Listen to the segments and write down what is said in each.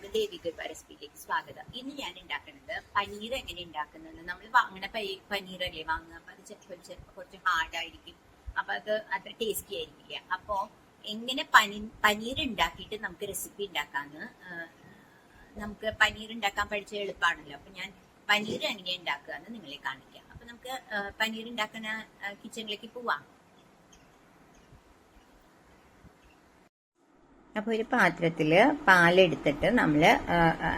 എല്ലാവർക്കും ദേവി കൃപ റെസിപ്പിയിലേക്ക് സ്വാഗതം. ഇന്ന് ഞാൻ ഉണ്ടാക്കുന്നത് പനീർ എങ്ങനെ ഉണ്ടാക്കുന്നത്. നമ്മൾ വാങ്ങണ പനീറല്ലേ വാങ്ങുക, അപ്പൊ അത് ചിലപ്പോൾ കുറച്ച് ഹാർഡായിരിക്കും, അപ്പൊ അത് അത്ര ടേസ്റ്റി ആയിരിക്കില്ല. അപ്പോ എങ്ങനെ പനീർ ഉണ്ടാക്കിയിട്ട് നമുക്ക് റെസിപ്പി ഉണ്ടാക്കാന്ന്, നമുക്ക് പനീർ ഉണ്ടാക്കാൻ പഠിച്ച എളുപ്പമാണല്ലോ. അപ്പൊ ഞാൻ പനീർ എങ്ങനെ ഉണ്ടാക്കുക എന്ന് നിങ്ങളെ കാണിക്കാം. അപ്പൊ നമുക്ക് പനീർ ഉണ്ടാക്കുന്ന കിച്ചണിലേക്ക് പോവാം. അപ്പോൾ ഒരു പാത്രത്തിൽ പാലെടുത്തിട്ട് നമ്മൾ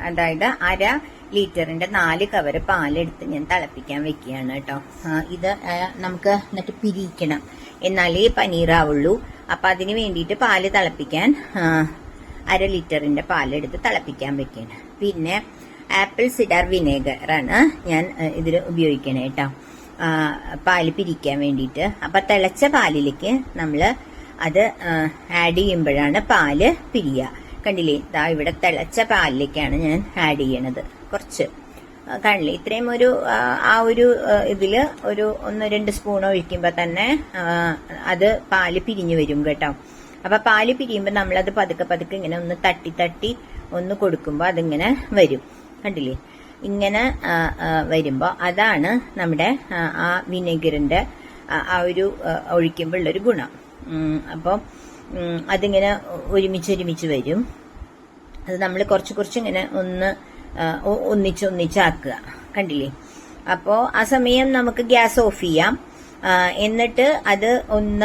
അതായത് 1/2 ലിറ്ററിന്റെ 4 കവർ പാലെടുത്ത് ഞാൻ തിളപ്പിക്കാൻ വെക്കുകയാണ് കേട്ടോ. ഇത് നമുക്ക് എന്നിട്ട് പിരിക്കണം, എന്നാലേ പനീറാവുള്ളൂ. അപ്പൊ അതിന് വേണ്ടിയിട്ട് പാല് തിളപ്പിക്കാൻ 1/2 ലിറ്ററിന്റെ പാലെടുത്ത് തിളപ്പിക്കാൻ വെക്കുകയാണ്. പിന്നെ ആപ്പിൾ സിഡർ വിനേഗറാണ് ഞാൻ ഇതിൽ ഉപയോഗിക്കണേ കേട്ടോ, പാല് പിരിക്കാൻ വേണ്ടിയിട്ട്. അപ്പൊ തിളച്ച പാലിലേക്ക് നമ്മൾ അത് ആഡ് ചെയ്യുമ്പോഴാണ് പാല് പിരിയുക. കണ്ടില്ലേ, ഇതാ ഇവിടെ തിളച്ച പാലിലേക്കാണ് ഞാൻ ആഡ് ചെയ്യണത്. കുറച്ച് കണ്ടില്ലേ, ഇത്രയും ഒരു ഒരു ഇതില് ഒരു 1-2 സ്പൂൺ ഒഴിക്കുമ്പോ തന്നെ അത് പാല് പിരിഞ്ഞു വരും കേട്ടോ. അപ്പൊ പാല് പിരിയുമ്പോ നമ്മളത് പതുക്കെ പതുക്കെ ഇങ്ങനെ ഒന്ന് തട്ടി ഒന്ന് കൊടുക്കുമ്പോ അതിങ്ങനെ വരും. കണ്ടില്ലേ, ഇങ്ങനെ വരുമ്പോ അതാണ് നമ്മുടെ ആ വിനെഗറിന്റെ ആ ഒരു ഒഴിക്കുമ്പോഴുള്ളൊരു ഗുണം. അപ്പം അതിങ്ങനെ ഒരുമിച്ച് വരും. അത് നമ്മൾ കുറച്ച് ഇങ്ങനെ ഒന്നിച്ചാക്കുക. കണ്ടില്ലേ, അപ്പോ ആ സമയം നമുക്ക് ഗ്യാസ് ഓഫ് ചെയ്യാം. എന്നിട്ട് അത്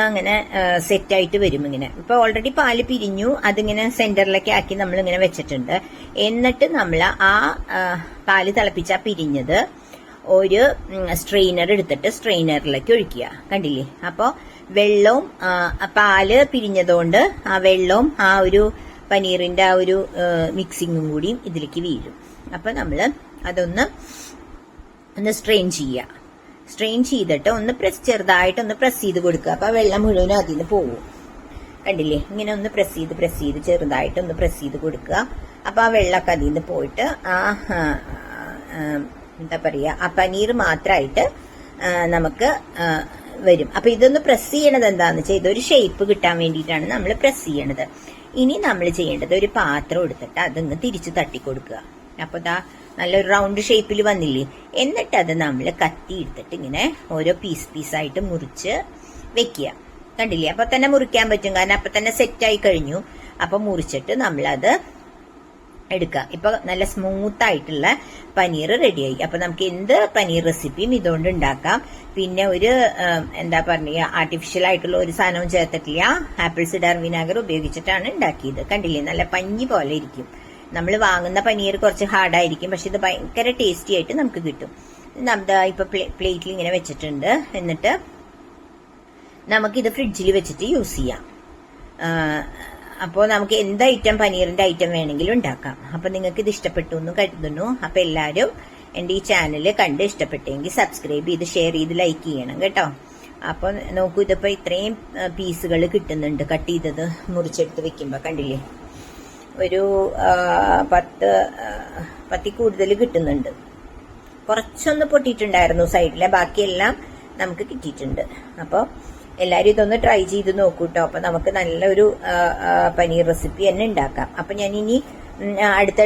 അങ്ങനെ സെറ്റായിട്ട് വരും. ഇങ്ങനെ ഇപ്പൊ ഓൾറെഡി പാല് പിരിഞ്ഞു, അതിങ്ങനെ സെന്ററിലേക്ക് ആക്കി നമ്മൾ ഇങ്ങനെ വെച്ചിട്ടുണ്ട്. എന്നിട്ട് നമ്മൾ ആ പാല് തിളപ്പിച്ച പിരിഞ്ഞത് ഒരു സ്ട്രെയിനർ എടുത്തിട്ട് സ്ട്രെയിനറിലേക്ക് ഒഴിക്കുക. കണ്ടില്ലേ, അപ്പോ വെള്ളവും പാല് പിരിഞ്ഞതുകൊണ്ട് ആ വെള്ളവും ആ ഒരു പനീറിന്റെ ആ ഒരു മിക്സിങ്ങും കൂടി ഇതിലേക്ക് വീഴും. അപ്പൊ നമ്മള് അതൊന്ന് സ്ട്രെയിൻ ചെയ്യുക. സ്ട്രെയിൻ ചെയ്തിട്ട് ചെറുതായിട്ടൊന്ന് പ്രസ് ചെയ്ത് കൊടുക്കുക. അപ്പൊ വെള്ളം മുഴുവനും അതിന് പോകും. കണ്ടില്ലേ, ഇങ്ങനെ ഒന്ന് പ്രസ് ചെയ്ത് ചെറുതായിട്ടൊന്ന് പ്രസ് ചെയ്ത് കൊടുക്കുക. അപ്പൊ ആ വെള്ളമൊക്കെ അതിൽ നിന്ന് പോയിട്ട് എന്താ പറയാ, ആ പനീർ മാത്രമായിട്ട് നമുക്ക് വരും. അപ്പൊ ഇതൊന്ന് പ്രസ് ചെയ്യണത് എന്താന്ന് വെച്ചാൽ ഇതൊരു ഷേപ്പ് കിട്ടാൻ വേണ്ടിയിട്ടാണ് നമ്മൾ പ്രസ് ചെയ്യണത്. ഇനി നമ്മൾ ചെയ്യേണ്ടത് ഒരു പാത്രം എടുത്തിട്ട് അതൊന്ന് തിരിച്ചു തട്ടി കൊടുക്കുക. അപ്പൊ ദാ നല്ലൊരു റൗണ്ട് ഷേപ്പിൽ വന്നില്ലേ. എന്നിട്ട് അത് നമ്മൾ കത്തി എടുത്തിട്ട് ഇങ്ങനെ ഓരോ പീസായിട്ട് മുറിച്ച് വെക്കുക. കണ്ടില്ലേ, അപ്പൊ തന്നെ മുറിക്കാൻ പറ്റും, കാരണം അപ്പൊ തന്നെ സെറ്റായി കഴിഞ്ഞു. അപ്പൊ മുറിച്ചിട്ട് നമ്മളത് എടുക്കുക. ഇപ്പൊ നല്ല സ്മൂത്ത് ആയിട്ടുള്ള പനീർ റെഡിയായി. അപ്പൊ നമുക്ക് എന്ത് പനീർ റെസിപ്പിയും ഇതുകൊണ്ട് ഉണ്ടാക്കാം. പിന്നെ ഒരു എന്താ പറയുക, ആർട്ടിഫിഷ്യൽ ആയിട്ടുള്ള ഒരു സാധനവും ചേർത്തിട്ടില്ല. ആപ്പിൾ സിഡർ വിനാഗർ ഉപയോഗിച്ചിട്ടാണ് ഉണ്ടാക്കിയത്. കണ്ടില്ലേ, നല്ല പഞ്ഞി പോലെ ഇരിക്കും. നമ്മൾ വാങ്ങുന്ന പനീർ കുറച്ച് ഹാർഡായിരിക്കും, പക്ഷെ ഇത് ഭയങ്കര ടേസ്റ്റി ആയിട്ട് നമുക്ക് കിട്ടും. ഇപ്പൊ പ്ലേറ്റിൽ ഇങ്ങനെ വെച്ചിട്ടുണ്ട്. എന്നിട്ട് നമുക്കിത് ഫ്രിഡ്ജിൽ വെച്ചിട്ട് യൂസ് ചെയ്യാം. അപ്പോൾ നമുക്ക് എന്ത് പനീറിന്റെ ഐറ്റം വേണമെങ്കിലും ഉണ്ടാക്കാം. അപ്പൊ നിങ്ങൾക്ക് ഇത് ഇഷ്ടപ്പെട്ടു എന്ന് കരുതുന്നു. അപ്പൊ എല്ലാവരും എന്റെ ഈ ചാനൽ കണ്ട് ഇഷ്ടപ്പെട്ടെങ്കിൽ സബ്സ്ക്രൈബ് ചെയ്ത് ഷെയർ ചെയ്ത് ലൈക്ക് ചെയ്യണം കേട്ടോ. അപ്പൊ നോക്കൂ, ഇതിപ്പോ ഇത്രയും പീസുകൾ കിട്ടുന്നുണ്ട്. കട്ട് ചെയ്തത് മുറിച്ചെടുത്ത് വെക്കുമ്പോ കണ്ടില്ലേ, ഒരു 10 കൂടുതൽ കിട്ടുന്നുണ്ട്. കുറച്ചൊന്ന് പൊട്ടിയിട്ടുണ്ടായിരുന്നു സൈഡിലെ, ബാക്കിയെല്ലാം നമുക്ക് കിട്ടിയിട്ടുണ്ട്. അപ്പൊ എല്ലാരും ഇതൊന്ന് ട്രൈ ചെയ്ത് നോക്കൂട്ടോ. അപ്പൊ നമുക്ക് നല്ലൊരു പനീർ റെസിപ്പി തന്നെ ഉണ്ടാക്കാം. അപ്പൊ ഞാൻ ഇനി അടുത്ത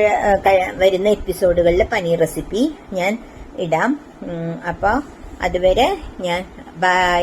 വരുന്ന എപ്പിസോഡുകളിൽ പനീർ റെസിപ്പി ഞാൻ ഇടാം. അപ്പൊ അതുവരെ ഞാൻ ബൈ.